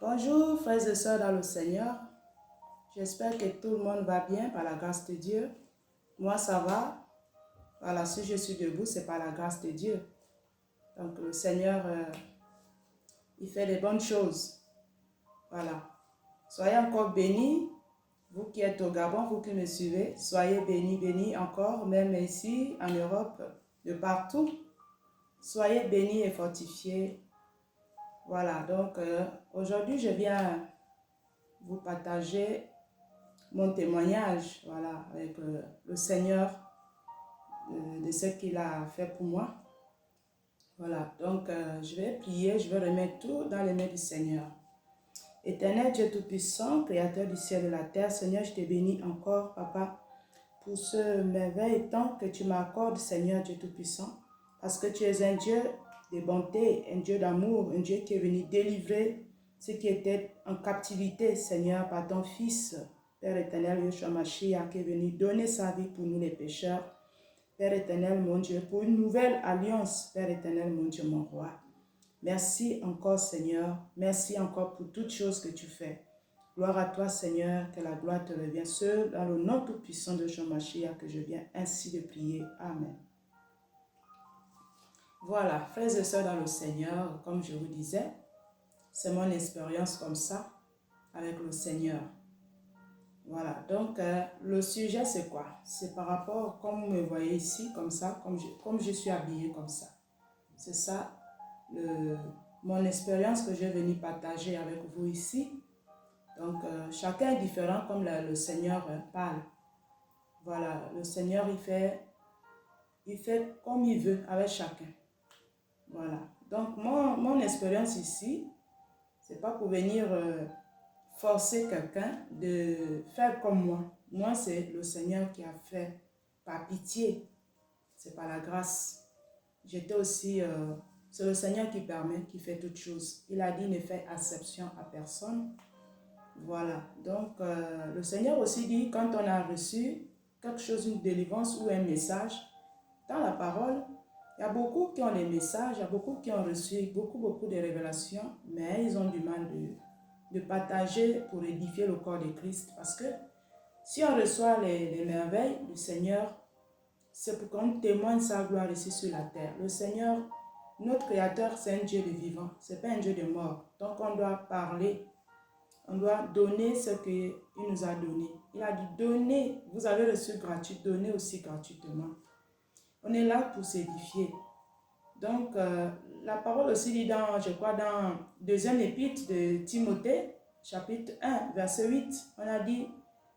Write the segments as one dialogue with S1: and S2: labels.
S1: Bonjour frères et sœurs dans le Seigneur. J'espère que tout le monde va bien par la grâce de Dieu. Moi ça va. Voilà, si je suis debout, c'est par la grâce de Dieu. Donc le Seigneur, il fait des bonnes choses. Voilà. Soyez encore bénis. Vous qui êtes au Gabon, vous qui me suivez, soyez bénis, bénis encore, même ici en Europe, de partout. Soyez bénis et fortifiés. Voilà, donc aujourd'hui je viens vous partager mon témoignage, voilà, avec le Seigneur, de ce qu'il a fait pour moi. Voilà, donc je vais prier, je vais remettre tout dans les mains du Seigneur. Éternel Dieu Tout-Puissant, Créateur du ciel et de la terre, Seigneur, je te bénis encore, Papa, pour ce merveilleux temps que tu m'accordes, Seigneur Dieu Tout-Puissant, parce que tu es un Dieu de bonté, un Dieu d'amour, un Dieu qui est venu délivrer ceux qui étaient en captivité, Seigneur, par ton Fils, Père éternel, Yeshua Mashiach, qui est venu donner sa vie pour nous les pécheurs. Père éternel, mon Dieu, pour une nouvelle alliance, Père éternel, mon Dieu, mon roi. Merci encore, Seigneur. Merci encore pour toutes choses que tu fais. Gloire à toi, Seigneur, que la gloire te revienne. Seul dans le nom tout-puissant de Yeshua Mashiach que je viens ainsi de prier. Amen. Voilà, frères et sœurs dans le Seigneur, comme je vous disais, c'est mon expérience comme ça avec le Seigneur. Voilà, donc le sujet c'est quoi? C'est par rapport, comme vous me voyez ici, comme ça, comme je suis habillée comme ça. C'est ça, mon expérience que je vais venir partager avec vous ici. Donc, chacun est différent comme le Seigneur parle. Voilà, le Seigneur, il fait comme il veut avec chacun. Voilà, donc mon expérience ici, c'est pas pour venir forcer quelqu'un de faire comme moi. Moi, c'est le Seigneur qui a fait par pitié. C'est par la grâce. J'étais aussi... c'est le Seigneur qui permet, qui fait toutes choses. Il a dit ne fait exception à personne. Voilà. Donc, le Seigneur aussi dit quand on a reçu quelque chose, une délivrance ou un message, dans la parole, il y a beaucoup qui ont les messages, il y a beaucoup qui ont reçu beaucoup de révélations, mais ils ont du mal de partager pour édifier le corps de Christ. Parce que si on reçoit les merveilles du Seigneur, c'est pour qu'on témoigne sa gloire ici sur la terre. Le Seigneur, notre Créateur, c'est un Dieu de vivant, ce n'est pas un Dieu de mort. Donc on doit parler, on doit donner ce qu'il nous a donné. Il a dit, donnez, vous avez reçu gratuit, donnez aussi gratuitement. On est là pour s'édifier. Donc, la parole aussi dit dans, je crois, dans deuxième épître de Timothée, chapitre 1, verset 8, on a dit,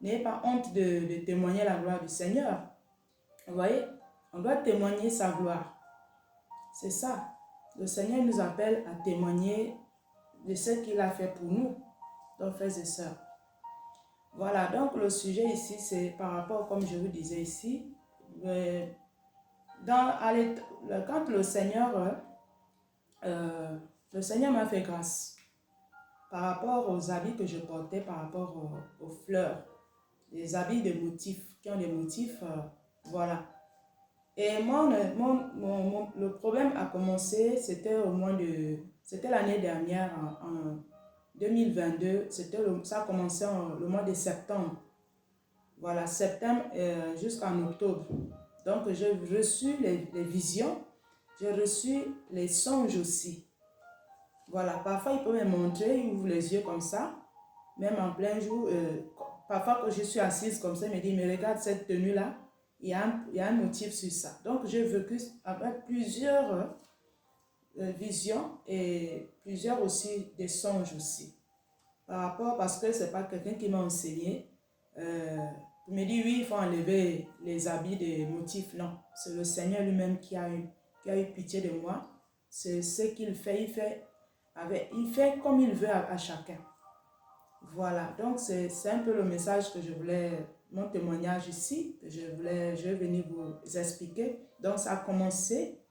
S1: n'ayez pas honte de témoigner la gloire du Seigneur. Vous voyez, on doit témoigner sa gloire. C'est ça. Le Seigneur nous appelle à témoigner de ce qu'il a fait pour nous, donc frères et sœurs. Voilà, donc le sujet ici, c'est par rapport, comme je vous disais ici, quand le Seigneur m'a fait grâce par rapport aux habits que je portais, par rapport aux fleurs, des habits de motifs, qui ont des motifs, voilà. Et le problème a commencé, c'était l'année dernière, en 2022, ça a commencé le mois de septembre. Voilà, septembre jusqu'en octobre. Donc, j'ai reçu les visions, j'ai reçu les songes aussi. Voilà, parfois il peut me montrer, il ouvre les yeux comme ça, même en plein jour. Parfois, quand je suis assise comme ça, il me dit, mais regarde cette tenue-là, il y a un motif sur ça. Donc, j'ai vécu avec plusieurs visions et plusieurs aussi des songes aussi. Parce que ce n'est pas quelqu'un qui m'a enseigné. Il me dit, oui, il faut enlever les habits des motifs. Non, c'est le Seigneur lui-même qui a eu pitié de moi. C'est ce qu'il fait. Il fait comme il veut à chacun. Voilà, donc c'est un peu le message que je voulais, mon témoignage ici, que je vais venir vous expliquer. Donc ça a commencé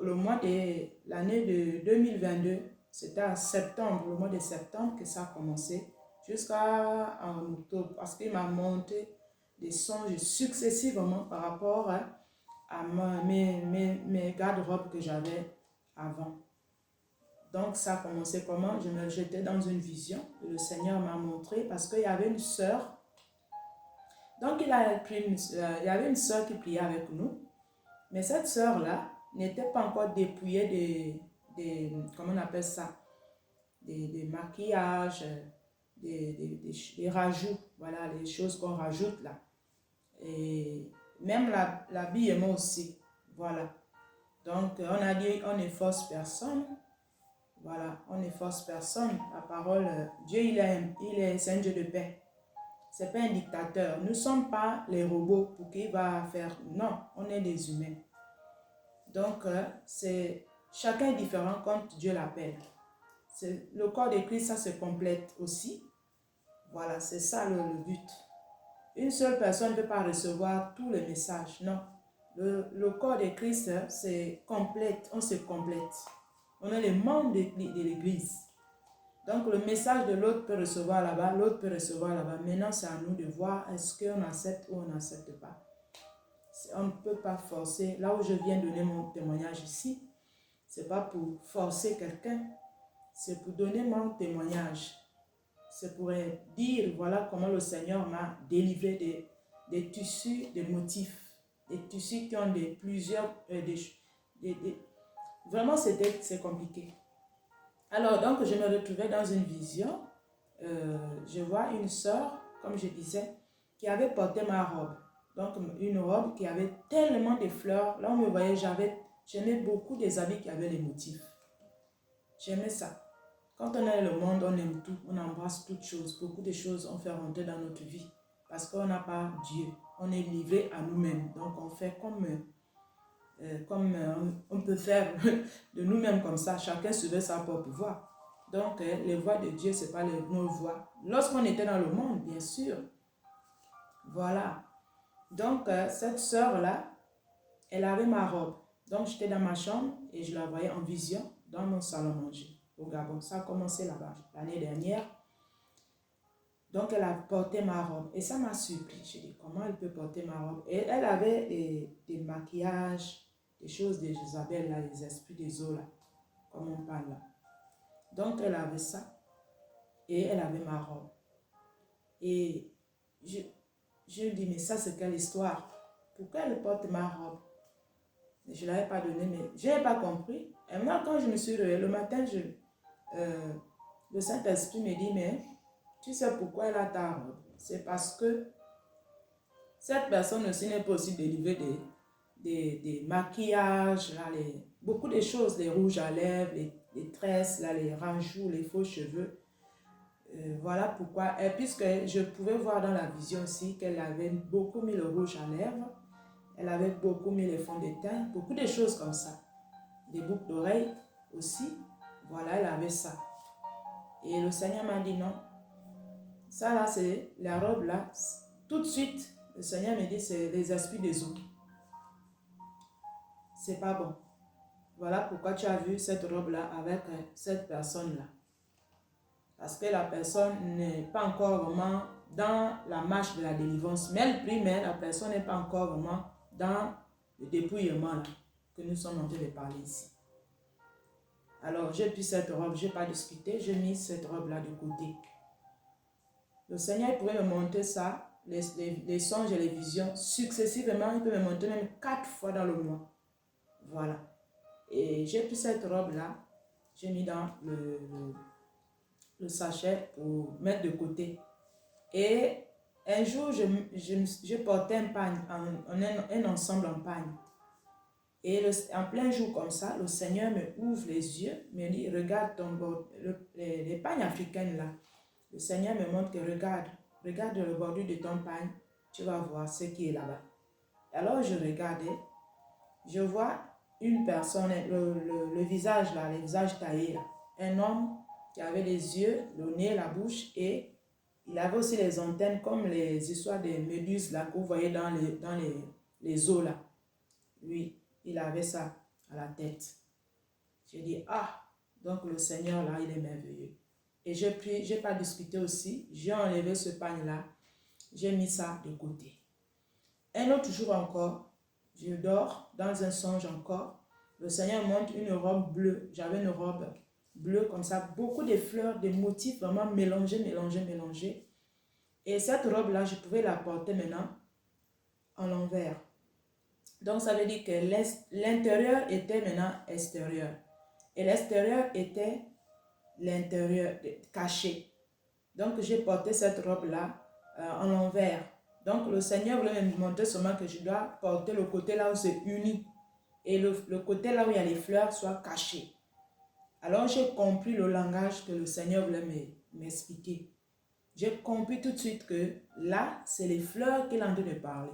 S1: le mois de l'année de 2022. C'était en septembre, le mois de septembre que ça a commencé, jusqu'à octobre, parce qu'il m'a monté des songes successivement par rapport à mes garde-robes que j'avais avant. Donc, ça a commencé comment? J'étais dans une vision. Et le Seigneur m'a montré parce qu'il y avait une sœur. Donc, il y avait une sœur qui priait avec nous. Mais cette sœur-là n'était pas encore dépouillée comment on appelle ça? Des maquillages, des rajouts. Voilà, les choses qu'on rajoute là. Et même l'habillement aussi. Voilà. Donc, on a dit, on ne force personne. Voilà, on ne force personne. La parole, Dieu, c'est un Dieu de paix. Ce n'est pas un dictateur. Nous ne sommes pas les robots pour qu'il va faire. Non, on est des humains. Donc, chacun est différent quand Dieu l'appelle. Le corps de Christ, ça se complète aussi. Voilà, c'est ça le but. Une seule personne ne peut pas recevoir tous les messages. Non. Le corps de Christ, c'est complète. On se complète. On est les membres de l'église. Donc, le message de l'autre peut recevoir là-bas, l'autre peut recevoir là-bas. Maintenant, c'est à nous de voir est-ce qu'on accepte ou on n'accepte pas. On ne peut pas forcer. Là où je viens donner mon témoignage ici, ce n'est pas pour forcer quelqu'un, c'est pour donner mon témoignage. C'est pour dire, voilà comment le Seigneur m'a délivré des tissus, des motifs, des tissus qui ont vraiment, c'est compliqué. Alors, donc, je me retrouvais dans une vision. Je vois une sœur, comme je disais, qui avait porté ma robe. Donc, une robe qui avait tellement de fleurs. Là, on me voyait, j'aimais beaucoup des habits qui avaient les motifs. J'aimais ça. Quand on est le monde, on aime tout. On embrasse toutes choses. Beaucoup de choses on fait rentrer dans notre vie. Parce qu'on n'a pas Dieu. On est livré à nous-mêmes. Donc, on fait comme on peut faire de nous-mêmes comme ça. Chacun suivait sa propre voie. Donc, les voies de Dieu, ce n'est pas nos voies. Lorsqu'on était dans le monde, bien sûr. Voilà. Donc, cette sœur-là, elle avait ma robe. Donc, j'étais dans ma chambre et je la voyais en vision dans mon salon manger au Gabon. Ça a commencé là-bas l'année dernière. Donc, elle a porté ma robe et ça m'a surpris. J'ai dit, comment elle peut porter ma robe? Et elle avait des maquillages, des choses de Jézabel, là, les esprits des eaux, là, comme on parle là. Donc, elle avait ça et elle avait ma robe. Et je me dis, mais ça, c'est quelle histoire? Pourquoi elle porte ma robe? Je ne l'avais pas donné, mais je n'avais pas compris. Et moi, quand je me suis réveillée, le matin, le Saint-Esprit me dit, mais tu sais pourquoi elle a ta robe? C'est parce que cette personne aussi n'est pas aussi délivrée des maquillages, là, beaucoup de choses, les rouges à lèvres, les tresses, là, les rajouts, les faux cheveux. Voilà pourquoi, et puisque je pouvais voir dans la vision aussi qu'elle avait beaucoup mis le rouge à lèvres, elle avait beaucoup mis les fonds de teint, beaucoup de choses comme ça. Des boucles d'oreilles aussi, voilà, elle avait ça. Et le Seigneur m'a dit non, ça là, c'est la robe là, tout de suite, le Seigneur me dit c'est les esprits des eaux. C'est pas bon. Voilà pourquoi tu as vu cette robe là avec cette personne là. Parce que la personne n'est pas encore vraiment dans la marche de la délivrance. Mais elle prie, mais la personne n'est pas encore vraiment dans le dépouillement là, que nous sommes en train de parler ici. Alors, j'ai pris cette robe, je n'ai pas discuté, j'ai mis cette robe-là de côté. Le Seigneur il pourrait me montrer ça, les songes et les visions, successivement, il peut me montrer même 4 fois dans le mois. Voilà. Et j'ai pris cette robe-là, j'ai mis dans le sachet pour mettre de côté. Et un jour, je portais un pagne, un ensemble en pagne. Et en plein jour comme ça, le Seigneur me ouvre les yeux, me dit, regarde ton bord, les pagnes africaines là. Le Seigneur me montre que regarde le bordure de ton pagne, tu vas voir ce qui est là-bas. Alors je regardais, je vois une personne, le visage là, le visage taillé là, un homme qui avait les yeux, le nez, la bouche et il avait aussi les antennes comme les histoires des méduses là que vous voyez dans les eaux là. Lui, il avait ça à la tête. J'ai dit, ah, donc le Seigneur là, il est merveilleux. Et j'ai pris, je n'ai pas discuté aussi, j'ai enlevé ce pagne-là, j'ai mis ça de côté. Un autre jour encore, je dors dans un songe encore, le Seigneur montre une robe bleue, j'avais une robe bleu comme ça, beaucoup de fleurs, des motifs vraiment mélangés. Et cette robe-là, je pouvais la porter maintenant en l'envers. Donc, ça veut dire que l'intérieur était maintenant extérieur. Et l'extérieur était l'intérieur caché. Donc, j'ai porté cette robe-là en l'envers. Donc, le Seigneur voulait me montrer seulement que je dois porter le côté là où c'est uni. Et le côté là où il y a les fleurs soit caché. Alors, j'ai compris le langage que le Seigneur voulait m'expliquer. J'ai compris tout de suite que là, c'est les fleurs qu'il est en train de parler.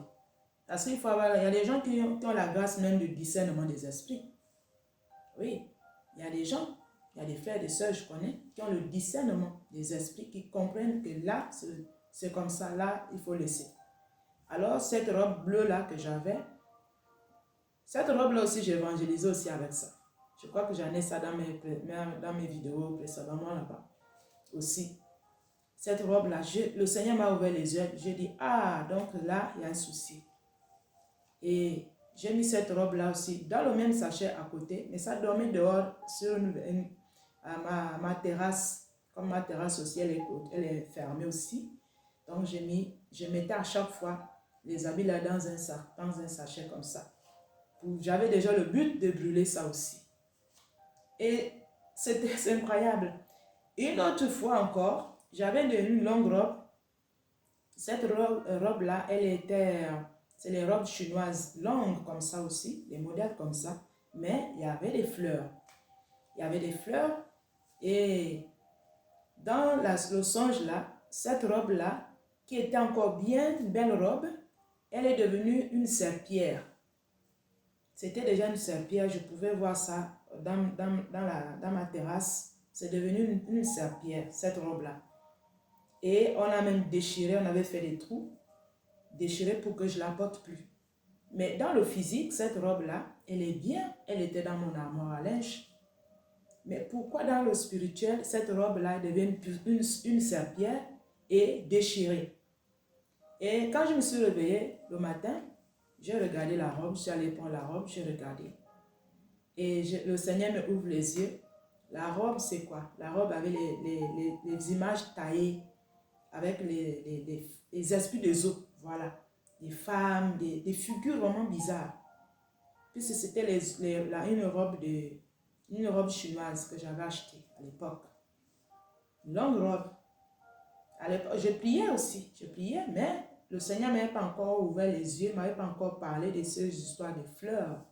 S1: Parce qu'il faut avoir, il y a des gens qui ont la grâce même de discernement des esprits. Oui, il y a des gens, il y a des frères et des sœurs, je connais, qui ont le discernement des esprits, qui comprennent que là, c'est comme ça, là, il faut laisser. Alors, cette robe bleue-là que j'avais, cette robe-là aussi, j'ai évangélisé aussi avec ça. Je crois que j'en ai ça dans mes vidéos précédemment là-bas aussi. Cette robe-là, le Seigneur m'a ouvert les yeux. J'ai dit, ah, donc là, il y a un souci. Et j'ai mis cette robe-là aussi dans le même sachet à côté, mais ça dormait dehors sur ma terrasse. Comme ma terrasse aussi, elle est fermée aussi. Donc, je mettais à chaque fois les habits là dans un sachet comme ça. J'avais déjà le but de brûler ça aussi. Et c'est incroyable. Une autre fois encore, j'avais une longue robe. Cette robe-là, c'est les robes chinoises longues comme ça aussi, les modèles comme ça. Mais il y avait des fleurs. Il y avait des fleurs et dans le songe là, cette robe-là, qui était encore bien une belle robe, elle est devenue une serpillière. C'était déjà une serpillière, je pouvais voir ça dans ma terrasse. C'est devenu une serpillière, cette robe-là. Et on a même déchiré, on avait fait des trous, déchiré pour que je ne la porte plus. Mais dans le physique, cette robe-là, elle est bien, elle était dans mon armoire à linge. Mais pourquoi dans le spirituel, cette robe-là devient une serpillière et déchirée? Et quand je me suis réveillée le matin, j'ai regardé la robe, je suis allée prendre la robe, j'ai regardé. Et le Seigneur me ouvre les yeux. La robe, c'est quoi? La robe avait les images taillées avec les esprits des eaux, voilà. Des femmes, des figures vraiment bizarres. Puis c'était une robe chinoise que j'avais achetée à l'époque. Une longue robe. À l'époque, je priais aussi, mais le Seigneur ne m'avait pas encore ouvert les yeux, ne m'avait pas encore parlé de ces histoires de fleurs.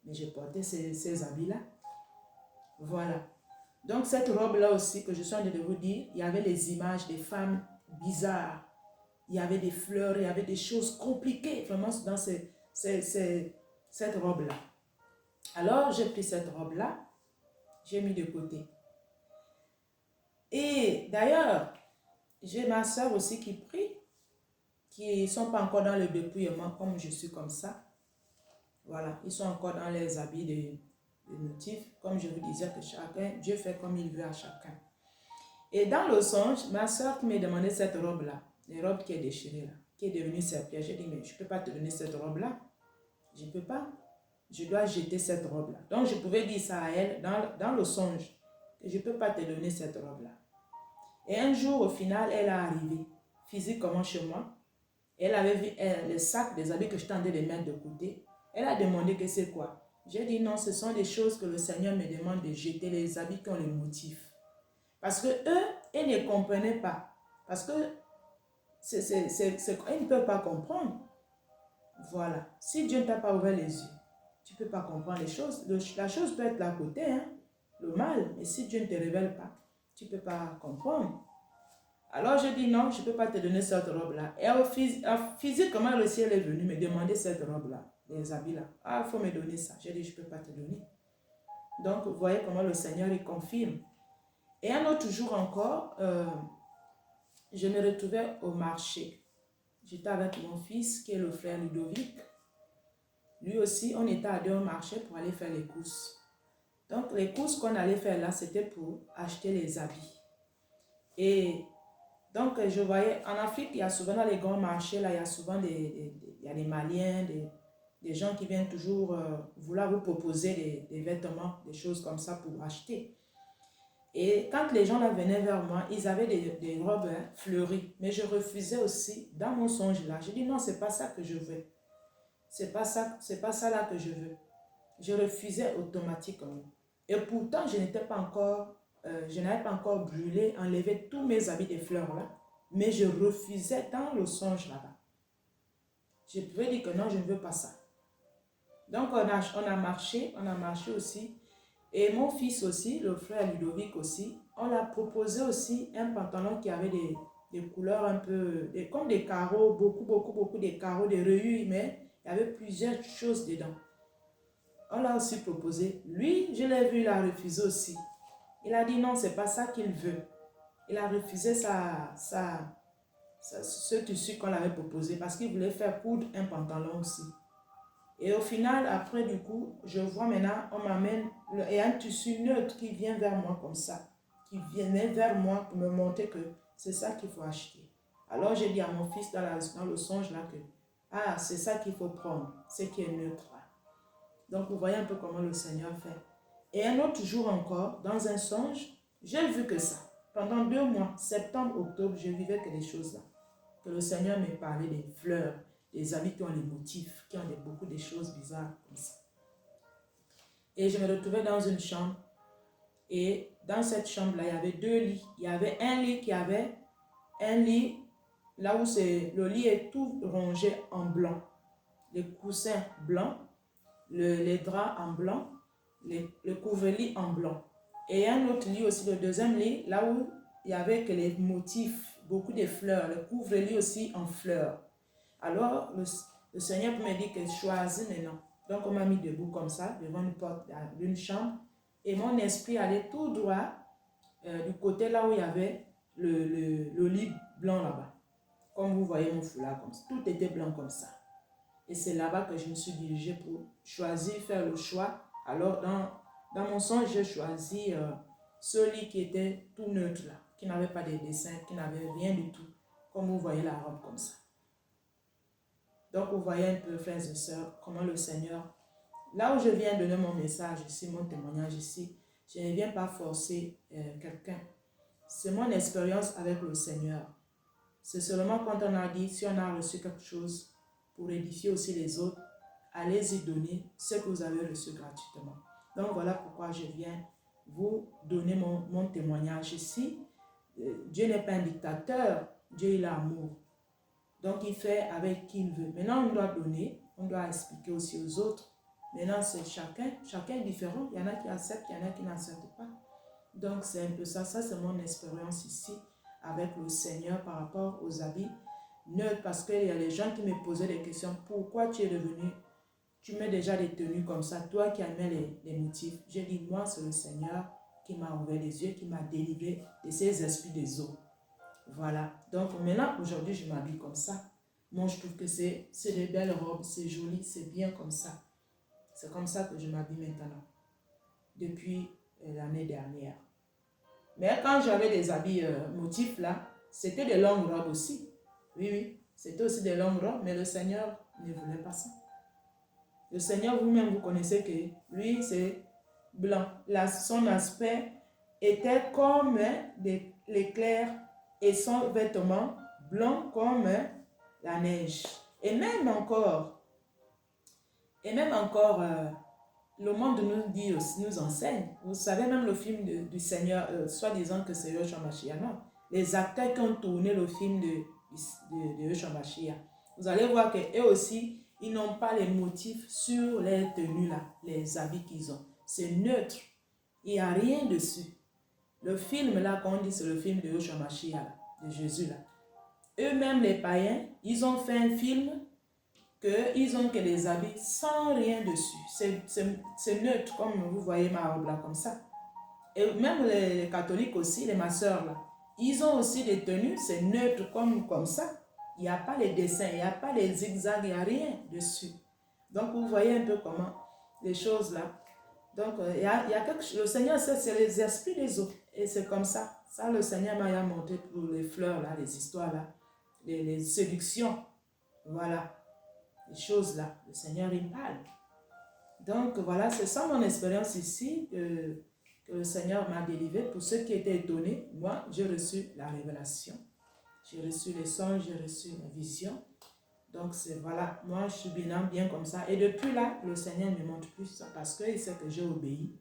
S1: Mais j'ai porté ces habits-là. Voilà. Donc cette robe-là aussi que je suis en train de vous dire, il y avait les images des femmes bizarres. Il y avait des fleurs, il y avait des choses compliquées vraiment dans cette robe-là. Alors j'ai pris cette robe-là, j'ai mis de côté. Et d'ailleurs, j'ai ma soeur aussi qui prie, qui ne sont pas encore dans le dépouillement comme je suis comme ça. Voilà, ils sont encore dans les habits de motifs. Comme je vous disais que chacun, Dieu fait comme il veut à chacun. Et dans le songe, ma soeur qui m'a demandé cette robe-là, la robe qui est déchirée là, qui est devenue serpillière, j'ai dit, mais je ne peux pas te donner cette robe-là. Je ne peux pas. Je dois jeter cette robe-là. Donc je pouvais dire ça à elle dans le songe, que je ne peux pas te donner cette robe-là. Et un jour, au final, elle est arrivée, physiquement chez moi. Elle avait vu le sac des habits que je tendais de mettre de côté. Elle a demandé que c'est quoi. J'ai dit non, ce sont des choses que le Seigneur me demande de jeter, les habits qui ont les motifs. Parce que eux, ils ne comprenaient pas. Parce que ils ne peuvent pas comprendre. Voilà. Si Dieu ne t'a pas ouvert les yeux, tu ne peux pas comprendre les choses. La chose peut être là à côté, hein, le mal. Mais si Dieu ne te révèle pas, tu ne peux pas comprendre. Alors je dis non, je ne peux pas te donner cette robe-là. Et physiquement, le ciel est venu me demander cette robe-là, les habits-là. Ah, il faut me donner ça. J'ai dit, je ne peux pas te donner. Donc, vous voyez comment le Seigneur il confirme. Et un autre jour encore, je me retrouvais au marché. J'étais avec mon fils, qui est le frère Ludovic. Lui aussi, on était allé au marché pour aller faire les courses. Donc, les courses qu'on allait faire là, c'était pour acheter les habits. Et donc, je voyais, en Afrique, il y a souvent dans les grands marchés, là, il y a souvent il y a des Maliens, des gens qui viennent toujours vouloir vous proposer des vêtements, des choses comme ça pour acheter. Et quand les gens là venaient vers moi, ils avaient des robes fleuries. Mais je refusais aussi, dans mon songe là, je dis non, c'est pas ça que je veux. C'est pas ça là que je veux. Je refusais automatiquement. Et pourtant, je n'avais pas encore brûlé, enlevé tous mes habits de fleurs là. Mais je refusais dans le songe là-bas. Je pouvais dire que non, je ne veux pas ça. Donc, on a marché aussi. Et mon fils aussi, le frère Ludovic aussi, on l'a proposé aussi un pantalon qui avait des couleurs un peu, comme des carreaux, beaucoup de carreaux, des rayures, mais il y avait plusieurs choses dedans. On l'a aussi proposé. Lui, je l'ai vu, il a refusé aussi. Il a dit non, c'est pas ça qu'il veut. Il a refusé ce tissu qu'on l'avait proposé parce qu'il voulait faire coudre un pantalon aussi. Et au final, après du coup, je vois maintenant, on m'amène un tissu neutre qui vient vers moi comme ça, qui venait vers moi pour me montrer que c'est ça qu'il faut acheter. Alors j'ai dit à mon fils dans le songe là que, ah, c'est ça qu'il faut prendre, ce qui est neutre là. Donc vous voyez un peu comment le Seigneur fait. Et un autre jour encore, dans un songe, j'ai vu que ça. Pendant 2 mois, septembre, octobre, je vivais que des choses là. Que le Seigneur me parlait des fleurs, des habits qui ont les motifs, qui ont beaucoup de choses bizarres comme ça. Et je me retrouvais dans une chambre. Et dans cette chambre-là, il y avait 2 lits. Il y avait un lit qui avait un lit, là où le lit est tout rongé en blanc. Les coussins blancs, les draps en blanc, le couvre-lit en blanc. Et un autre lit aussi, le deuxième lit, là où il y avait que les motifs, beaucoup de fleurs, le couvre-lit aussi en fleurs. Alors, le Seigneur me dit que choisis maintenant. Donc, on m'a mis debout comme ça, devant une porte d'une chambre. Et mon esprit allait tout droit du côté là où il y avait le lit blanc là-bas. Comme vous voyez mon foulard comme ça. Tout était blanc comme ça. Et c'est là-bas que je me suis dirigée pour choisir, faire le choix. Alors, dans mon songe, j'ai choisi ce lit qui était tout neutre là, qui n'avait pas de dessin, qui n'avait rien du tout. Comme vous voyez la robe comme ça. Donc, vous voyez un peu, frères et sœurs, comment le Seigneur, là où je viens donner mon message ici, mon témoignage ici, je ne viens pas forcer quelqu'un. C'est mon expérience avec le Seigneur. C'est seulement quand on a dit, si on a reçu quelque chose pour édifier aussi les autres, allez-y donner ce que vous avez reçu gratuitement. Donc, voilà pourquoi je viens vous donner mon témoignage ici. Dieu n'est pas un dictateur, Dieu il a amour. Donc, il fait avec qui il veut. Maintenant, on doit donner, on doit expliquer aussi aux autres. Maintenant, c'est chacun est différent. Il y en a qui acceptent, il y en a qui n'acceptent pas. Donc, c'est un peu ça. Ça, c'est mon expérience ici avec le Seigneur par rapport aux habits neutres. Parce qu'il y a les gens qui me posaient des questions. Pourquoi tu es devenu, tu mets déjà des tenues comme ça, toi qui aimais les motifs. J'ai dit, moi, c'est le Seigneur qui m'a ouvert les yeux, qui m'a délivré de ces esprits des eaux. Voilà. Donc maintenant, aujourd'hui, je m'habille comme ça. Moi, je trouve que c'est des belles robes, c'est joli, c'est bien comme ça. C'est comme ça que je m'habille maintenant. Depuis l'année dernière. Mais quand j'avais des habits motifs là, c'était des longues robes aussi. Oui. C'était aussi des longues robes, mais le Seigneur ne voulait pas ça. Le Seigneur, vous-même, vous connaissez que lui, c'est blanc. Là, son aspect était comme l'éclair et son vêtement blanc comme la neige. Et même encore, le monde nous dit aussi, nous enseigne. Vous savez, même le film du Seigneur, soi-disant que c'est Yeshua Mashiach, non. Les acteurs qui ont tourné le film de Yeshua Mashiach, vous allez voir qu'eux aussi, ils n'ont pas les motifs sur les tenues là, les habits qu'ils ont. C'est neutre. Il n'y a rien dessus. Le film là, quand on dit c'est le film de Yeshua Mashiach, de Jésus là. Eux-mêmes les païens, ils ont fait un film qu'ils ont que des habits sans rien dessus. C'est neutre, comme vous voyez ma robe là, comme ça. Et même les catholiques aussi, les ma soeur là, ils ont aussi des tenues, c'est neutre comme ça. Il n'y a pas les dessins, il n'y a pas les zigzags, il n'y a rien dessus. Donc vous voyez un peu comment les choses là. Donc il y a quelque chose, le Seigneur sait, c'est les esprits des autres. Et c'est comme ça. Ça, le Seigneur m'a montré pour les fleurs là, les histoires là, les séductions. Voilà. Les choses là, le Seigneur il parle. Donc voilà, c'est ça mon expérience ici que que le Seigneur m'a délivré. Pour ceux qui étaient étonnés, moi, j'ai reçu la révélation. J'ai reçu les songes, j'ai reçu la vision. Donc, voilà, moi, je suis bien comme ça. Et depuis là, le Seigneur me montre plus ça parce qu'il sait que j'ai obéi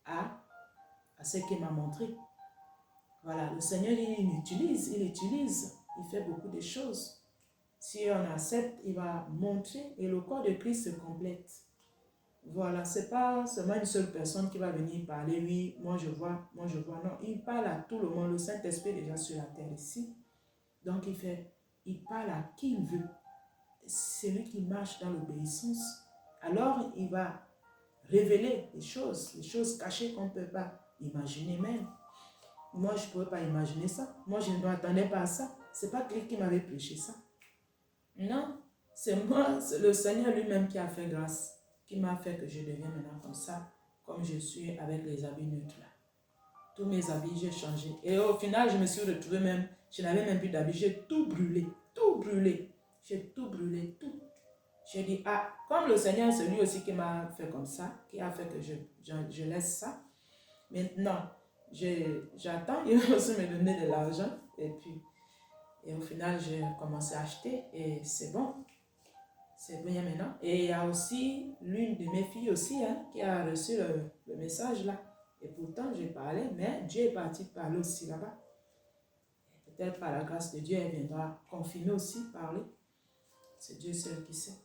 S1: à ce qu'il m'a montré. Voilà, le Seigneur, il utilise, il fait beaucoup de choses. Si on accepte, il va montrer et le corps de Christ se complète. Voilà, c'est pas seulement une seule personne qui va venir parler, oui, moi je vois. Non, il parle à tout le monde. Le Saint-Esprit est déjà sur la terre ici. Donc il parle à qui il veut. C'est lui qui marche dans l'obéissance. Alors il va révéler les choses cachées qu'on ne peut pas imaginer même. Moi, je ne pouvais pas imaginer ça. Moi, je ne m'attendais pas à ça. Ce n'est pas quelqu'un qui m'avait prêché ça. Non, c'est moi, c'est le Seigneur lui-même qui a fait grâce, qui m'a fait que je devienne maintenant comme ça, comme je suis avec les habits neutres là. Tous mes habits, j'ai changé. Et au final, je me suis retrouvée même, je n'avais même plus d'habits, j'ai tout brûlé, tout brûlé. J'ai tout brûlé, tout. J'ai dit, ah, comme le Seigneur, c'est lui aussi qui m'a fait comme ça, qui a fait que je laisse ça. Maintenant, j'attends, il va aussi me donner de l'argent. Et au final, j'ai commencé à acheter et c'est bon. C'est bien maintenant. Et il y a aussi l'une de mes filles aussi qui a reçu le message là. Et pourtant, j'ai parlé, mais Dieu est parti parler aussi là-bas. Peut-être par la grâce de Dieu, elle viendra confirmer aussi, parler. C'est Dieu seul qui sait.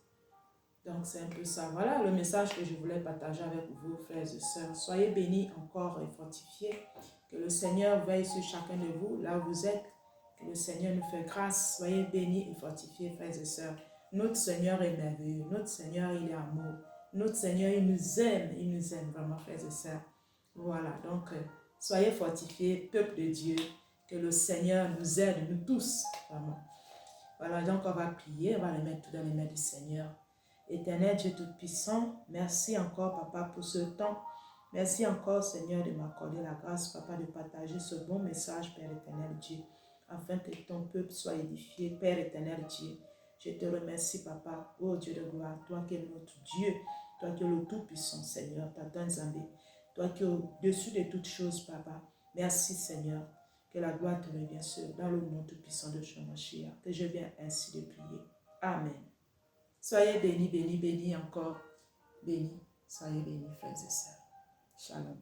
S1: Donc, c'est un peu ça. Voilà le message que je voulais partager avec vous, frères et sœurs. Soyez bénis encore et fortifiés. Que le Seigneur veille sur chacun de vous, là où vous êtes. Que le Seigneur nous fait grâce. Soyez bénis et fortifiés, frères et sœurs. Notre Seigneur est merveilleux. Notre Seigneur, il est amour. Notre Seigneur, il nous aime. Il nous aime vraiment, frères et sœurs. Voilà, donc, soyez fortifiés, peuple de Dieu. Que le Seigneur nous aide, nous tous, vraiment. Voilà, donc on va prier, on va les mettre tout dans les mains du Seigneur. Éternel Dieu Tout-Puissant, merci encore, Papa, pour ce temps. Merci encore, Seigneur, de m'accorder la grâce, Papa, de partager ce bon message, Père éternel Dieu, afin que ton peuple soit édifié, Père éternel Dieu. Je te remercie, Papa, ô Dieu de gloire, toi qui es notre Dieu, toi qui es le Tout-Puissant, Seigneur, Tata Nzambé, toi qui es au-dessus de toutes choses, Papa. Merci, Seigneur. Que la gloire te revienne sur dans le nom tout-puissant de Shemashia, que je viens ainsi de prier. Amen. Soyez bénis, bénis, bénis encore. Bénis, soyez bénis, frères et sœurs. Shalom.